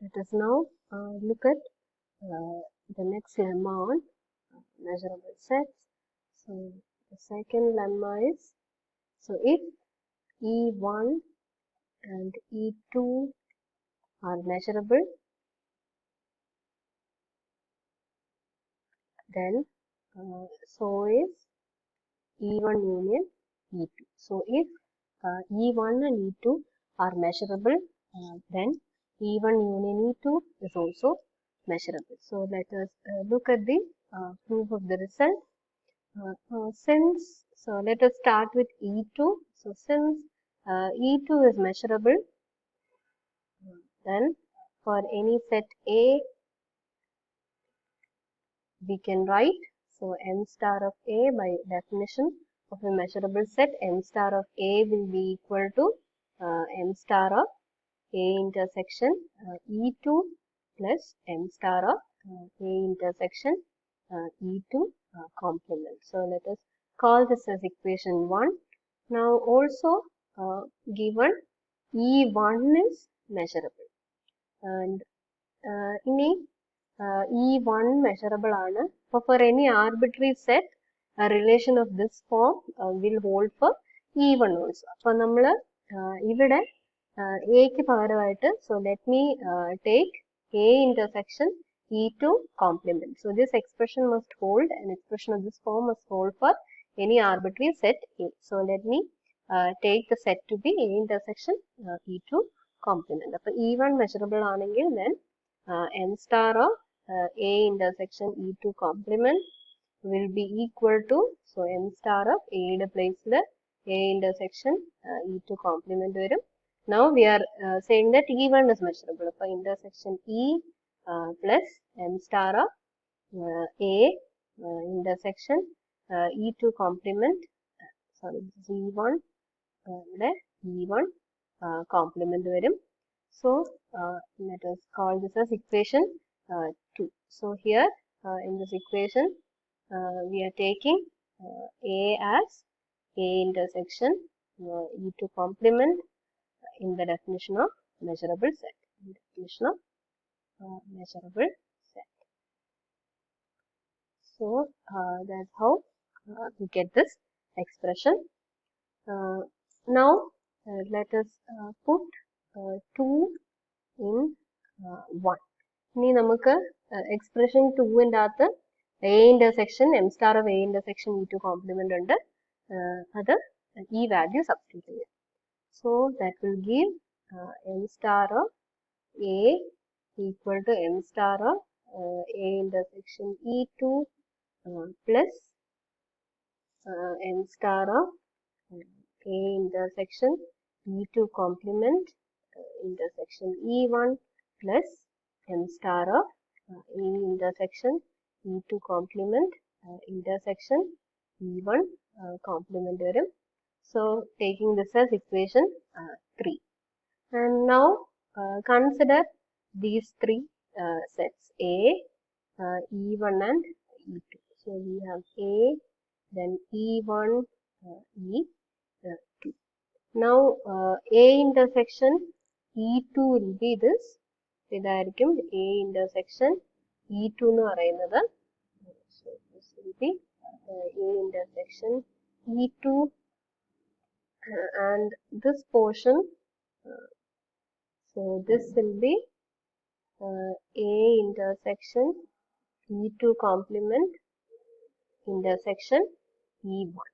let us now look at the next lemma on measurable sets. So the second lemma is, so if E1 and E2 are measurable, then so is E1 union E2. So if E1 and E2 are measurable, then E1 union E2 is also measurable. So let us look at the proof of the result. So let us start with E2. So since E2 is measurable, then for any set A, we can write, so M star of A, by definition of a measurable set, M star of A will be equal to M star of A intersection E2 plus M star of A intersection E2 complement. So let us call this as equation 1. Now also given E1 is measurable, and E1 measurable ആണ്. So for any arbitrary set, a relation of this form will hold for E1 also. അപ്പോൾ നമ്മൾ ഇവിടെ Aക്ക് പകരമായിട്ട്, so let me take A intersection E2 complement. So this expression must hold, an expression of this form must hold for any arbitrary set A. So let me take the set to be A intersection E2 complement. അപ്പോൾ E1 measurable ആണെങ്കിൽ, then M star of A intersection E2 complement will be equal to, so M star of A യുടെ പ്ലേസിൽ A intersection E2 complement വരും. Now we are saying that E1 is measurable. So intersection E plus M star of A intersection E2 complement, sorry, this is E1, E1 complement varum. So let us call this as equation 2. So here in this equation we are taking A as A intersection E2 complement in the definition of measurable set. Measurable set. So that's how we get this expression. Now let us put 2 in 1. ഇനി നമുക്ക് expression 2 ന്റെ അകത്ത് A intersection M star of A intersection E2 complement ഉണ്ട്. അത് ഈ value substitute ചെയ്യാം. So that will give M star of A equal to M star of A intersection E2 plus M star of A intersection E2 complement intersection E1 plus M star of A intersection E2 complement intersection E1 complement varum. So taking this as equation 3. And now consider these three sets A, E1 and E2. So we have A, then E1, E2. Now A intersection E2 will be this. ഇതായിരിക്കും A intersection E2 എന്ന് പറയുന്നത്. So this will be A intersection E2 and this portion, so this will be A intersection E2 complement intersection E1.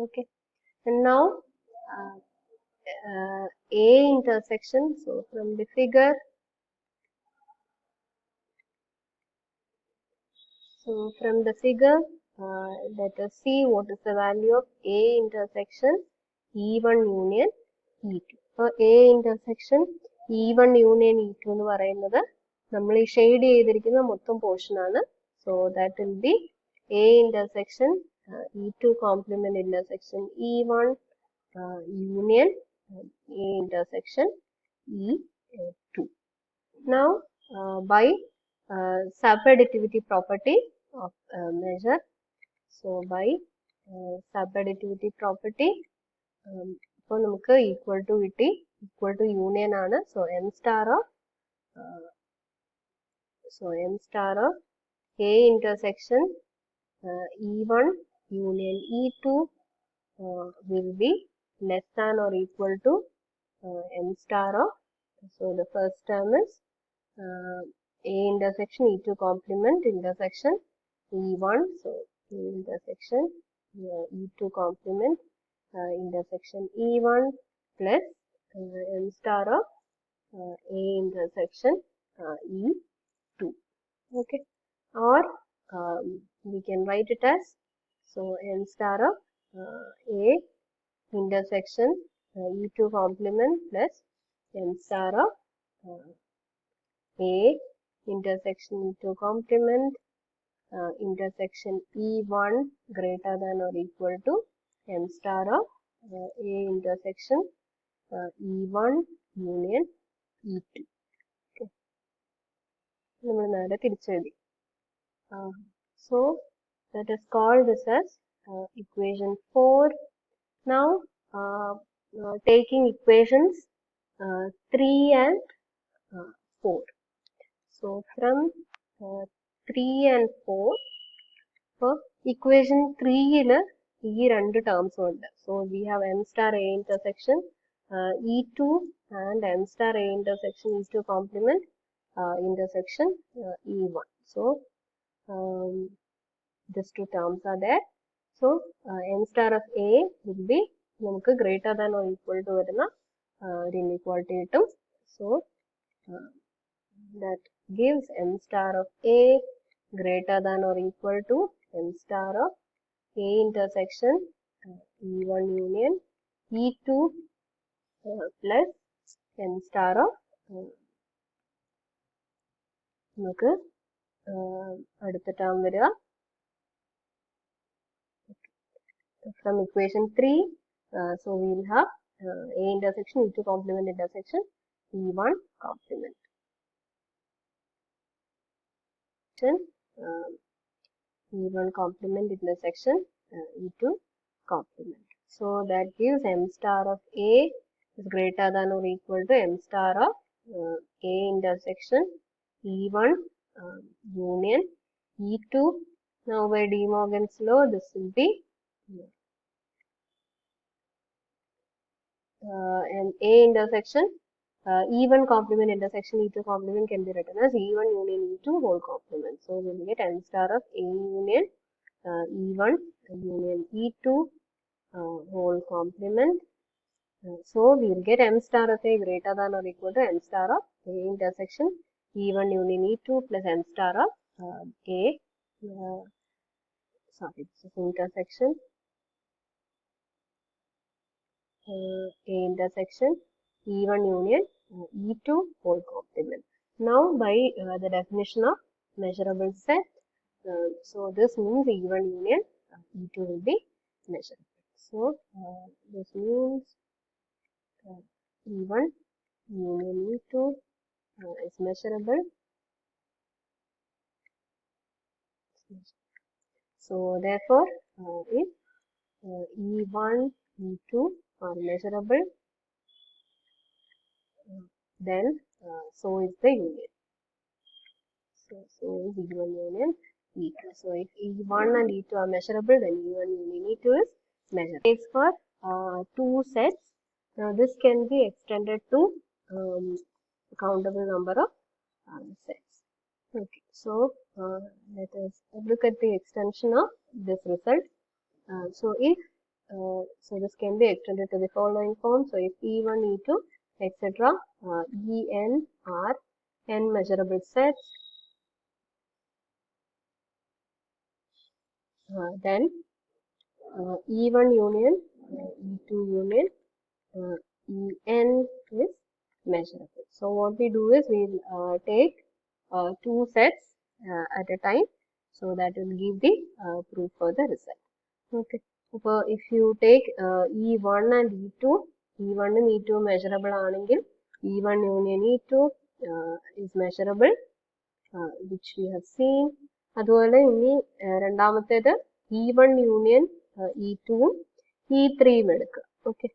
Okay, and now A intersection, so from the figure, let us see what is the value of A intersection E1 union E2. So A intersection E1 union E2 എന്ന് പറയുന്നത് നമ്മൾ ഈ shade ചെയ്തിരിക്കുന്ന മൊത്തം portion ആണ്. So that will be A intersection E2 complement intersection E1 union A intersection E2. Now by subadditivity property of measure, so by subadditivity property, ഇപ്പോൾ നമുക്ക് equal to കിട്ടി, equal to union ആണ്. So M star of so m star of A intersection E1 union E2 will be less than or equal to m star of, so the first term is A intersection E2 complement intersection E1, so A intersection E2 complement intersection E1 plus m star of A intersection E2. Okay, or we can write it as, so m star of A intersection E2 complement plus m star of A intersection E2 complement intersection E1 greater than or equal to m star of A intersection E1 union E2. Okay. So let us call this as equation 4. Now taking equations 3 and 4. So from 3 and 4, for equation 3 il ee rendu terms undu. So we have m star A intersection E2 and m star A intersection E2 complement intersection E1. So these two terms are there. So m star of A will be namukku greater than or equal to varuna inequality ittum. So that gives m star of A greater than or equal to m star of A intersection E1 union E2 plus m star of നമുക്ക് അടുത്ത term വരിക from equation 3, so we will have A intersection E2 complement intersection E1 complement. E1 complement intersection E2 complement. So that gives m star of A is greater than or equal to m star of A intersection E1 union E2. Now by De Morgan's law, this will be and A intersection E1 complement intersection E2 complement can be written as E1 union E2 whole complement. So we will get m star of A union E1 union E2 whole complement. So we will get m star of A greater than or equal to m star of A intersection E1 union E2 plus m star of A sorry, this is intersection A intersection E1 union E2 whole complement. Now by the definition of measurable set, so this means E1 union E2 will be measurable. So this means E1 union E2 is measurable. So therefore if E1 E2 are measurable, then so is the union. So is E1 union E2. So if E1 and E2 are measurable, then E1 union E2 is measurable. Takes for 2 sets. Now this can be extended to countable number of sets. Okay. So let us look at the extension of this result. So if so this can be extended to the following form. So if E1, E2, etc. En are n measurable sets, then E1 union E2 union En is measurable. So what we do is we will take 2 sets at a time, so that will give the proof for the result. Okay. So if you take E1 and E2, E1 and E2 measurable ആണെങ്കിൽ E1 union E2 is measurable, which we have seen. അതുപോലെ ഇനി രണ്ടാമത്തേത് E1 union E2 ഉം E3 ഉം എടുക്കുക. Okay.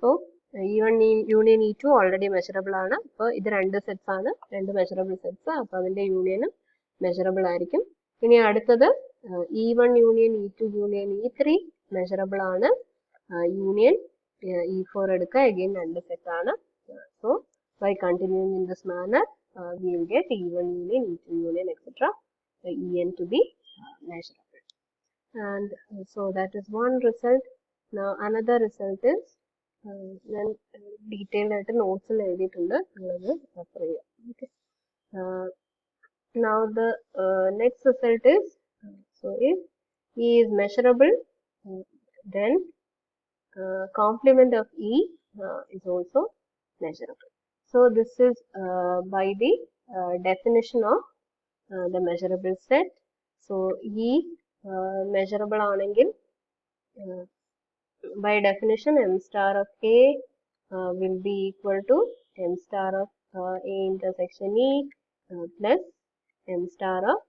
So E1 union E2 already measurable ആണ്. അപ്പോൾ ഇത് രണ്ട് സെറ്റ്സ് ആണ്, രണ്ട് മെഷറബിൾ സെറ്റ്സ്. അപ്പോൾ അതിന്റെ യൂണിയനും മെഷറബിൾ ആയിരിക്കും. ഇനി അടുത്തത് E1 union E2 union E3 measurable ആണ്. യൂണിയൻ E4 എടുക്കുക, അഗെയിൻ രണ്ട് സെറ്റ് ആണ്. So by continuing in this manner, we will get E1 union, E2 union, etc. En to be measurable. And so that is one result. Now another result is ഞാൻ detailed ആയിട്ട് നോട്ട്സിൽ എഴുതിയിട്ടുണ്ട്, നിങ്ങളത് refer ചെയ്യാം. Okay. Now the next result is, so if E is measurable, then complement of E is also measurable. So this is by the definition of the measurable set. So E measurable ആണെങ്കിൽ by definition m star of A will be equal to m star of A intersection E plus m star of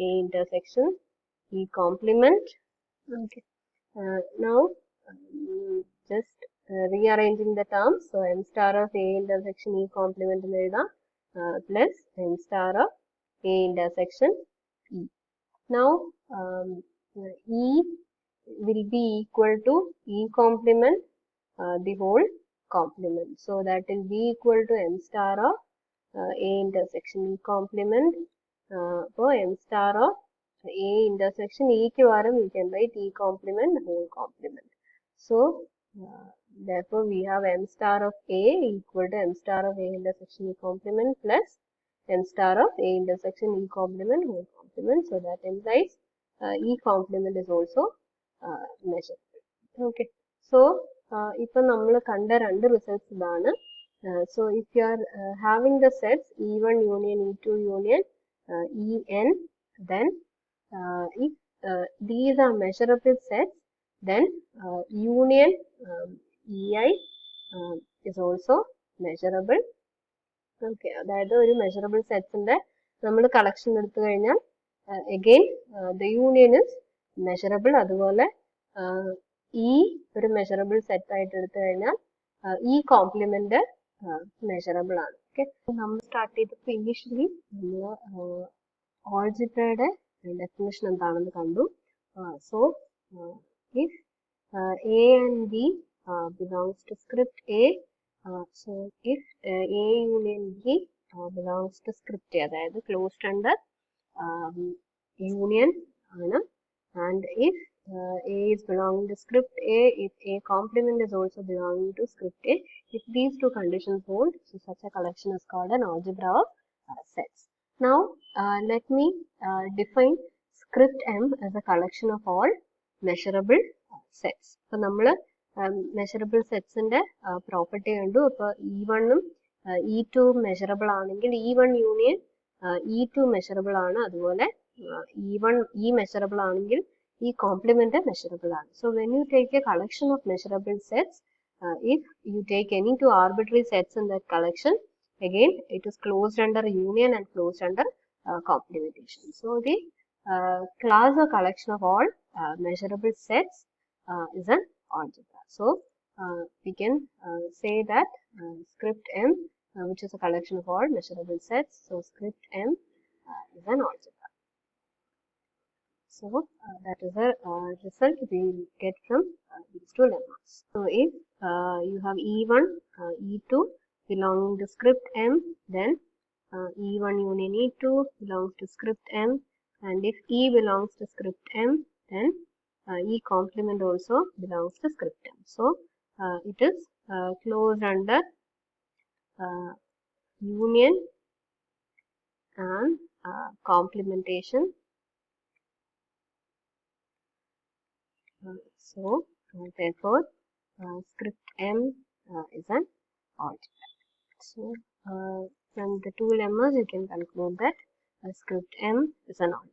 A intersection E complement. Okay. Now just rearranging the terms. So m star of A intersection E complement എന്ന് എഴുതാം, plus m star of A intersection E. Now E will be equal to E complement the whole complement. So that will be equal to m star of A intersection E complement. So m star of A intersection E ക്ക് പകരം we can write E complement whole complement. So therefore we have m star of A equal to m star of A intersection E complement plus m star of A intersection E complement whole complement. So that implies E complement is also measurable. Okay. So ഇപ്പൊ നമ്മൾ കണ്ട രണ്ട് results ഇതാണ്. So if you are having the sets E1 union E2 union En, then if these are measurable sets, then union Ei is also measurable. Okay, അതായത് ഒരു measurable സെറ്റ്സിന്റെ നമ്മൾ collection എടുത്തു കഴിഞ്ഞാൽ again the union is measurable. അതുപോലെ ഈ ഒരു measurable set ആയിട്ട് എടുത്തു കഴിഞ്ഞാൽ ഈ കോംപ്ലിമെന്റ് മെഷറബിൾ ആണ്. ഓക്കെ. നമ്മൾ സ്റ്റാർട്ട് ചെയ്തപ്പോൾ ഇനീഷ്യലി നമ്മൾ ഓൾജിബ്രയുടെ ഡെഫിനിഷൻ എന്താണെന്ന് കണ്ടു. So if A and B belongs to script A, so if A union B belongs to script A, അതായത് closed under union ആണ്. And if A is belonging to script A, if A complement is also belonging to script A, if these two conditions hold, so such a collection is called an algebra of sets. Now let me define script M as a collection of all measurable sets. So നമ്മൾ measurable sets ന്റെ property കണ്ടു. അപ്പോൾ E1 ഉം E2 measurable ആണെങ്കിൽ E1 union E2 measurable ആണ്. അതുപോലെ E1 E measurable ആണെങ്കിൽ E complement measurable ആണ്. So when you take a collection of measurable sets, if you take any two arbitrary sets in that collection, again it is closed under union and closed under complementation. So the class or collection of all measurable sets is an algebra. So we can say that script M, which is a collection of all measurable sets, so script M is an algebra. So that is a result we get from these two lemmas. So if you have E1, E2 belonging to script M, then E1 union E2 belongs to script M, and if E belongs to script M, then E complement also belongs to script M. So it is closed under union and complementation. So therefore script M is an algebra. So from the two lemmas you can conclude that script M is an algebra.